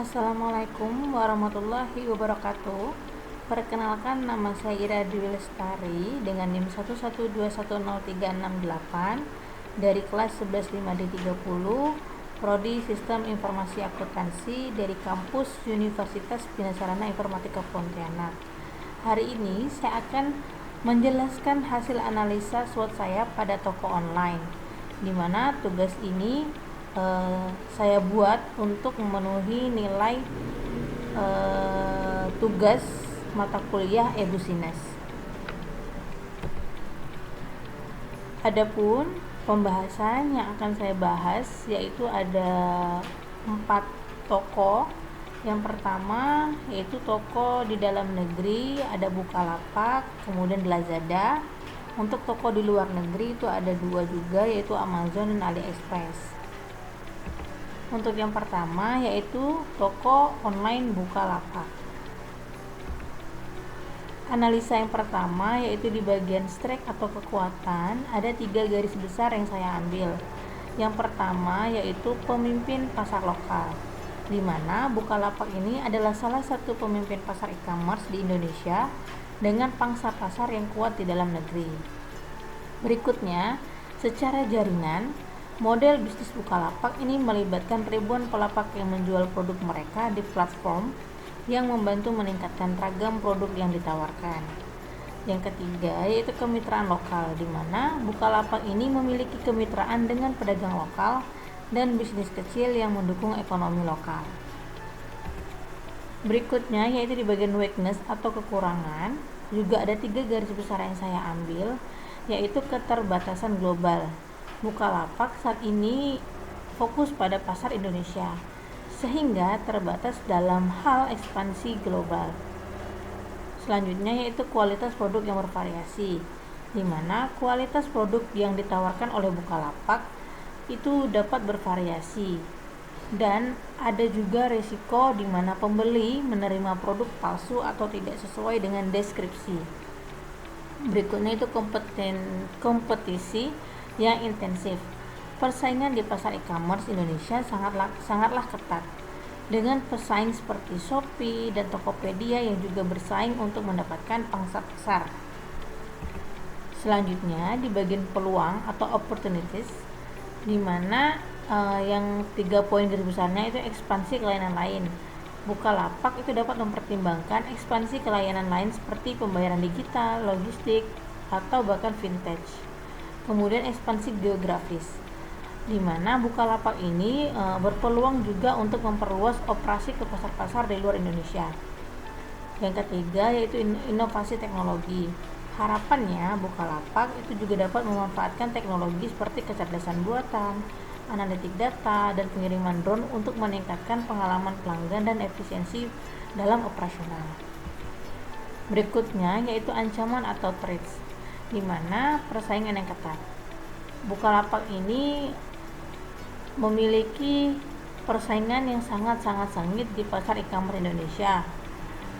Assalamualaikum warahmatullahi wabarakatuh. Perkenalkan, nama saya Ira Dwi Lestari dengan NIM 112103668 dari kelas 11 5D30 Prodi Sistem Informasi Akuntansi dari kampus Universitas Bina Sarana Informatika Pontianak. Hari ini saya akan menjelaskan hasil analisa SWOT saya pada toko online, di mana tugas ini saya buat untuk memenuhi nilai tugas mata kuliah e-Business. Adapun pembahasan yang akan saya bahas yaitu ada 4 toko. Yang pertama yaitu toko di dalam negeri, ada Bukalapak, kemudian Lazada. Untuk toko di luar negeri itu ada 2 juga, yaitu Amazon dan AliExpress. Untuk yang pertama yaitu toko online Bukalapak. Analisa yang pertama yaitu di bagian strike atau kekuatan, ada 3 garis besar yang saya ambil. Yang pertama yaitu pemimpin pasar lokal, di mana Bukalapak ini adalah salah satu pemimpin pasar e-commerce di Indonesia dengan pangsa pasar yang kuat di dalam negeri. Berikutnya, secara jaringan, model bisnis Bukalapak ini melibatkan ribuan pelapak yang menjual produk mereka di platform yang membantu meningkatkan ragam produk yang ditawarkan. Yang ketiga yaitu kemitraan lokal, di mana Bukalapak ini memiliki kemitraan dengan pedagang lokal dan bisnis kecil yang mendukung ekonomi lokal. Berikutnya yaitu di bagian weakness atau kekurangan, juga ada 3 garis besar yang saya ambil, yaitu keterbatasan global. Bukalapak saat ini fokus pada pasar Indonesia, sehingga terbatas dalam hal ekspansi global. Selanjutnya yaitu kualitas produk yang bervariasi, di mana kualitas produk yang ditawarkan oleh Bukalapak itu dapat bervariasi, dan ada juga risiko di mana pembeli menerima produk palsu atau tidak sesuai dengan deskripsi. Berikutnya itu kompetisi yang intensif. Persaingan di pasar e-commerce Indonesia sangatlah ketat, dengan pesaing seperti Shopee dan Tokopedia yang juga bersaing untuk mendapatkan pangsa pasar. Selanjutnya di bagian peluang atau opportunities, di mana yang 3 poin garis besarnya itu ekspansi ke layanan lain. Bukalapak itu dapat mempertimbangkan ekspansi ke layanan lain seperti pembayaran digital, logistik, atau bahkan vintage. Kemudian ekspansi geografis, di mana Bukalapak ini berpeluang juga untuk memperluas operasi ke pasar-pasar di luar Indonesia. Yang ketiga yaitu inovasi teknologi. Harapannya Bukalapak itu juga dapat memanfaatkan teknologi seperti kecerdasan buatan, analitik data, dan pengiriman drone untuk meningkatkan pengalaman pelanggan dan efisiensi dalam operasional. Berikutnya yaitu ancaman atau threats, di mana persaingan yang ketat. Bukalapak ini memiliki persaingan yang sangat sengit di pasar e-commerce Indonesia,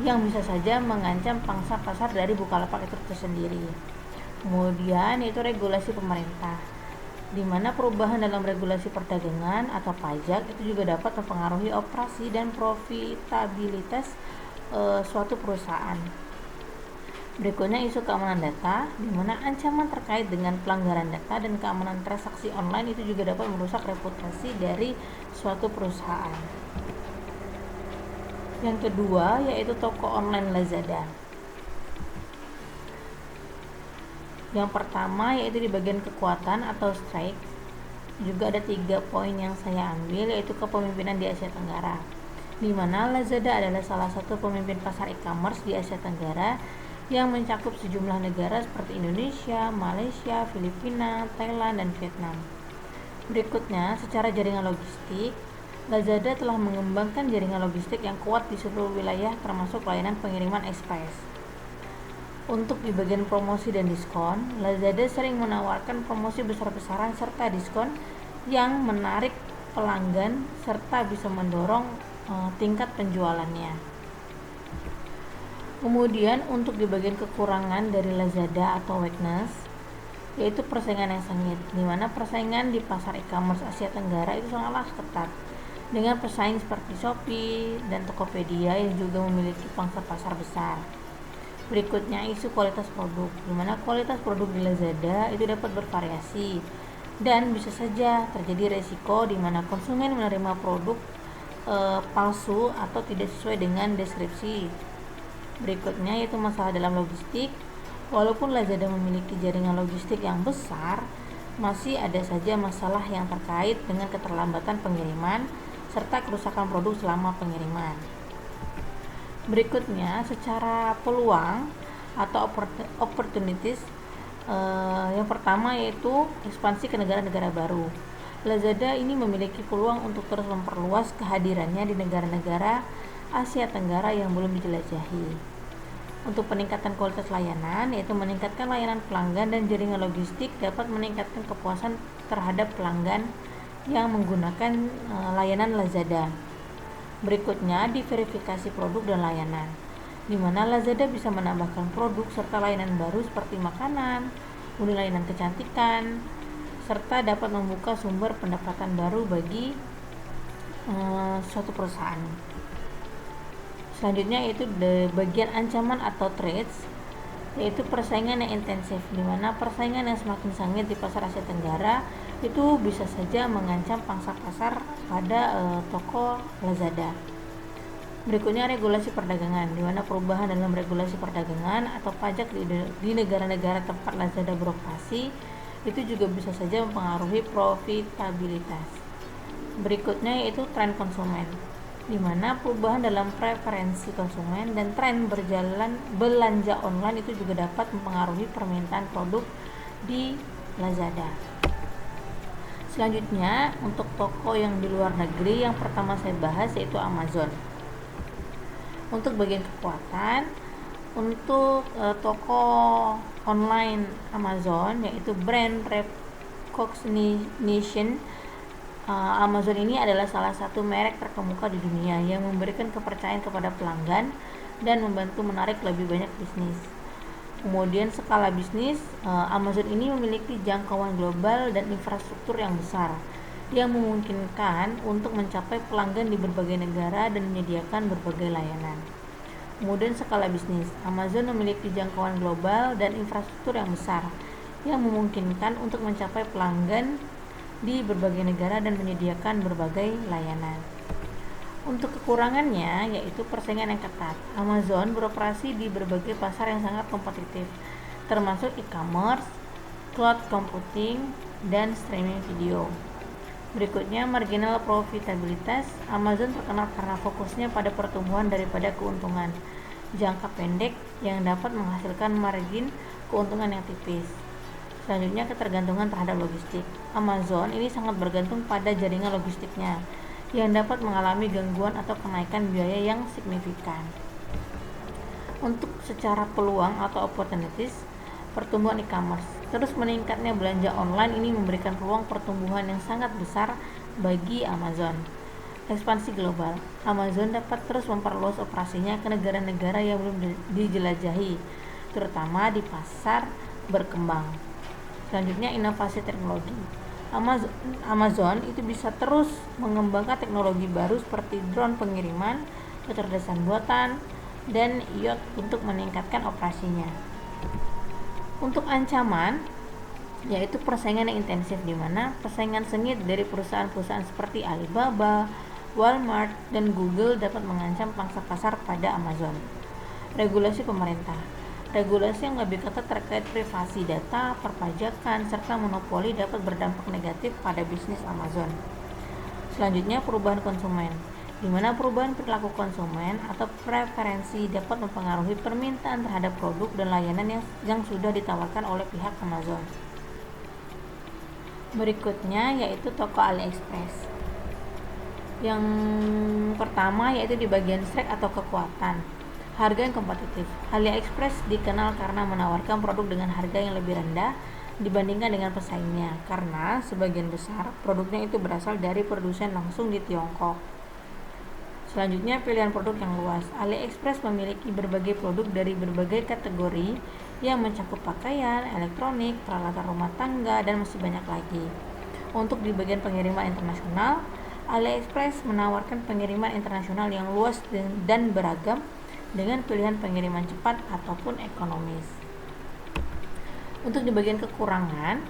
yang bisa saja mengancam pangsa pasar dari Bukalapak itu tersendiri. Kemudian yaitu regulasi pemerintah, di mana perubahan dalam regulasi perdagangan atau pajak itu juga dapat mempengaruhi operasi dan profitabilitas suatu perusahaan. Berikutnya isu keamanan data, di mana ancaman terkait dengan pelanggaran data dan keamanan transaksi online itu juga dapat merusak reputasi dari suatu perusahaan. Yang kedua yaitu toko online Lazada. Yang pertama yaitu di bagian kekuatan atau strike, juga ada 3 poin yang saya ambil, yaitu kepemimpinan di Asia Tenggara, di mana Lazada adalah salah satu pemimpin pasar e-commerce di Asia Tenggara yang mencakup sejumlah negara seperti Indonesia, Malaysia, Filipina, Thailand, dan Vietnam. Berikutnya, secara jaringan logistik, Lazada telah mengembangkan jaringan logistik yang kuat di seluruh wilayah termasuk layanan pengiriman ekspres. Untuk di bagian promosi dan diskon, Lazada sering menawarkan promosi besar-besaran serta diskon yang menarik pelanggan serta bisa mendorong tingkat penjualannya. Kemudian untuk di bagian kekurangan dari Lazada atau weakness, yaitu persaingan yang sengit, di mana persaingan di pasar e-commerce Asia Tenggara itu sangatlah ketat, dengan pesaing seperti Shopee dan Tokopedia yang juga memiliki pangsa pasar besar. Berikutnya isu kualitas produk, di mana kualitas produk di Lazada itu dapat bervariasi dan bisa saja terjadi resiko di mana konsumen menerima produk palsu atau tidak sesuai dengan deskripsi. Berikutnya yaitu masalah dalam logistik. Walaupun Lazada memiliki jaringan logistik yang besar, masih ada saja masalah yang terkait dengan keterlambatan pengiriman serta kerusakan produk selama pengiriman. Berikutnya, secara peluang atau opportunities, yang pertama yaitu ekspansi ke negara-negara baru. Lazada ini memiliki peluang untuk terus memperluas kehadirannya di negara-negara Asia Tenggara yang belum dijelajahi. Untuk peningkatan kualitas layanan, yaitu meningkatkan layanan pelanggan dan jaringan logistik dapat meningkatkan kepuasan terhadap pelanggan yang menggunakan layanan Lazada. Berikutnya, diverifikasi produk dan layanan, di mana Lazada bisa menambahkan produk serta layanan baru seperti makanan, unit layanan kecantikan, serta dapat membuka sumber pendapatan baru bagi suatu perusahaan. Selanjutnya yaitu bagian ancaman atau threats, yaitu persaingan yang intensif, di mana persaingan yang semakin sengit di pasar Asia Tenggara itu bisa saja mengancam pangsa pasar pada toko Lazada. Berikutnya regulasi perdagangan, di mana perubahan dalam regulasi perdagangan atau pajak di negara-negara tempat Lazada beroperasi itu juga bisa saja mempengaruhi profitabilitas. Berikutnya yaitu tren konsumen, di mana perubahan dalam preferensi konsumen dan tren belanja online itu juga dapat mempengaruhi permintaan produk di Lazada. Selanjutnya, untuk toko yang di luar negeri, yang pertama saya bahas yaitu Amazon. Untuk bagian kekuatan, untuk toko online Amazon yaitu brand recognition, Amazon ini adalah salah satu merek terkemuka di dunia yang memberikan kepercayaan kepada pelanggan dan membantu menarik lebih banyak bisnis. Kemudian skala bisnis, Amazon ini memiliki jangkauan global dan infrastruktur yang besar yang memungkinkan untuk mencapai pelanggan di berbagai negara dan menyediakan berbagai layanan. Kemudian skala bisnis, Amazon memiliki jangkauan global dan infrastruktur yang besar yang memungkinkan untuk mencapai pelanggan di berbagai negara dan menyediakan berbagai layanan. Untuk kekurangannya yaitu persaingan yang ketat. Amazon beroperasi di berbagai pasar yang sangat kompetitif, termasuk e-commerce, cloud computing, dan streaming video. Berikutnya, marginal profitabilitas. Amazon terkenal karena fokusnya pada pertumbuhan daripada keuntungan jangka pendek yang dapat menghasilkan margin keuntungan yang tipis. Selanjutnya, ketergantungan terhadap logistik. Amazon ini sangat bergantung pada jaringan logistiknya yang dapat mengalami gangguan atau kenaikan biaya yang signifikan. Untuk secara peluang atau opportunities, pertumbuhan e-commerce. Terus meningkatnya belanja online ini memberikan peluang pertumbuhan yang sangat besar bagi Amazon. Ekspansi global. Amazon dapat terus memperluas operasinya ke negara-negara yang belum dijelajahi, terutama di pasar berkembang. Selanjutnya, inovasi teknologi. Amazon itu bisa terus mengembangkan teknologi baru seperti drone pengiriman, kecerdasan buatan, dan IoT untuk meningkatkan operasinya. Untuk ancaman, yaitu persaingan yang intensif, di mana persaingan sengit dari perusahaan-perusahaan seperti Alibaba, Walmart, dan Google dapat mengancam pangsa pasar pada Amazon. Regulasi pemerintah. Regulasi yang lebih ketat terkait privasi data, perpajakan, serta monopoli dapat berdampak negatif pada bisnis Amazon. Selanjutnya, perubahan konsumen, di mana perubahan perilaku konsumen atau preferensi dapat mempengaruhi permintaan terhadap produk dan layanan yang sudah ditawarkan oleh pihak Amazon. Berikutnya yaitu toko AliExpress. Yang pertama yaitu di bagian strength atau kekuatan. Harga yang kompetitif. AliExpress dikenal karena menawarkan produk dengan harga yang lebih rendah dibandingkan dengan pesaingnya, karena sebagian besar produknya itu berasal dari produsen langsung di Tiongkok. Selanjutnya, pilihan produk yang luas. AliExpress memiliki berbagai produk dari berbagai kategori yang mencakup pakaian, elektronik, peralatan rumah tangga, dan masih banyak lagi. Untuk di bagian pengiriman internasional, AliExpress menawarkan pengiriman internasional yang luas dan beragam dengan pilihan pengiriman cepat ataupun ekonomis. Untuk di bagian kekurangan,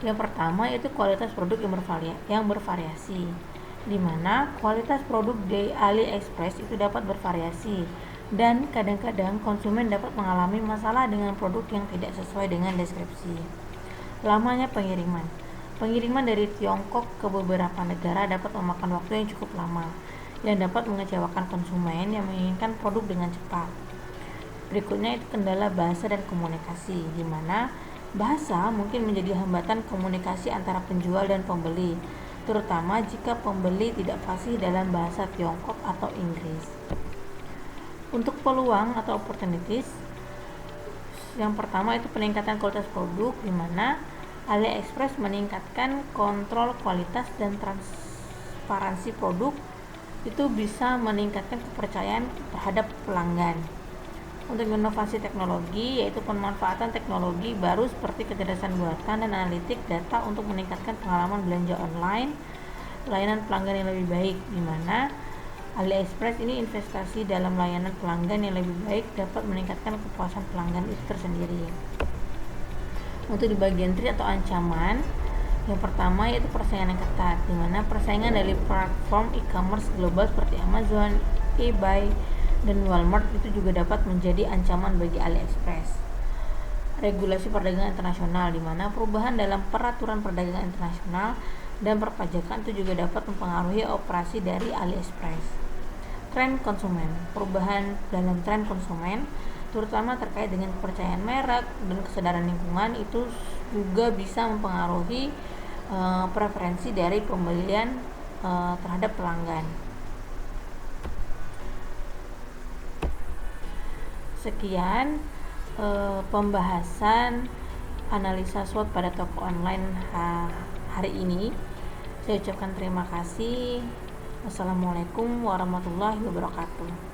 yang pertama yaitu kualitas produk yang bervariasi, di mana kualitas produk di AliExpress itu dapat bervariasi dan kadang-kadang konsumen dapat mengalami masalah dengan produk yang tidak sesuai dengan deskripsi. Lamanya pengiriman. Pengiriman dari Tiongkok ke beberapa negara dapat memakan waktu yang cukup lama, yang dapat mengecewakan konsumen yang menginginkan produk dengan cepat. Berikutnya itu kendala bahasa dan komunikasi, di mana bahasa mungkin menjadi hambatan komunikasi antara penjual dan pembeli, terutama jika pembeli tidak fasih dalam bahasa Tiongkok atau Inggris. Untuk peluang atau opportunities, yang pertama itu peningkatan kualitas produk, di mana AliExpress meningkatkan kontrol kualitas dan transparansi produk, itu bisa meningkatkan kepercayaan terhadap pelanggan. Untuk inovasi teknologi, yaitu pemanfaatan teknologi baru seperti kecerdasan buatan dan analitik data untuk meningkatkan pengalaman belanja online, layanan pelanggan yang lebih baik, di mana AliExpress ini investasi dalam layanan pelanggan yang lebih baik dapat meningkatkan kepuasan pelanggan itu tersendiri. Untuk di bagian threat atau ancaman, yang pertama yaitu persaingan yang ketat, di mana persaingan dari platform e-commerce global seperti Amazon, eBay, dan Walmart itu juga dapat menjadi ancaman bagi AliExpress. Regulasi perdagangan internasional, di mana perubahan dalam peraturan perdagangan internasional dan perpajakan itu juga dapat mempengaruhi operasi dari AliExpress. Tren konsumen. Perubahan dalam tren konsumen terutama terkait dengan kepercayaan merek dan kesadaran lingkungan itu juga bisa mempengaruhi preferensi dari pembelian terhadap pelanggan. Sekian pembahasan analisa SWOT pada toko online hari ini. Saya ucapkan terima kasih. Wassalamualaikum warahmatullahi wabarakatuh.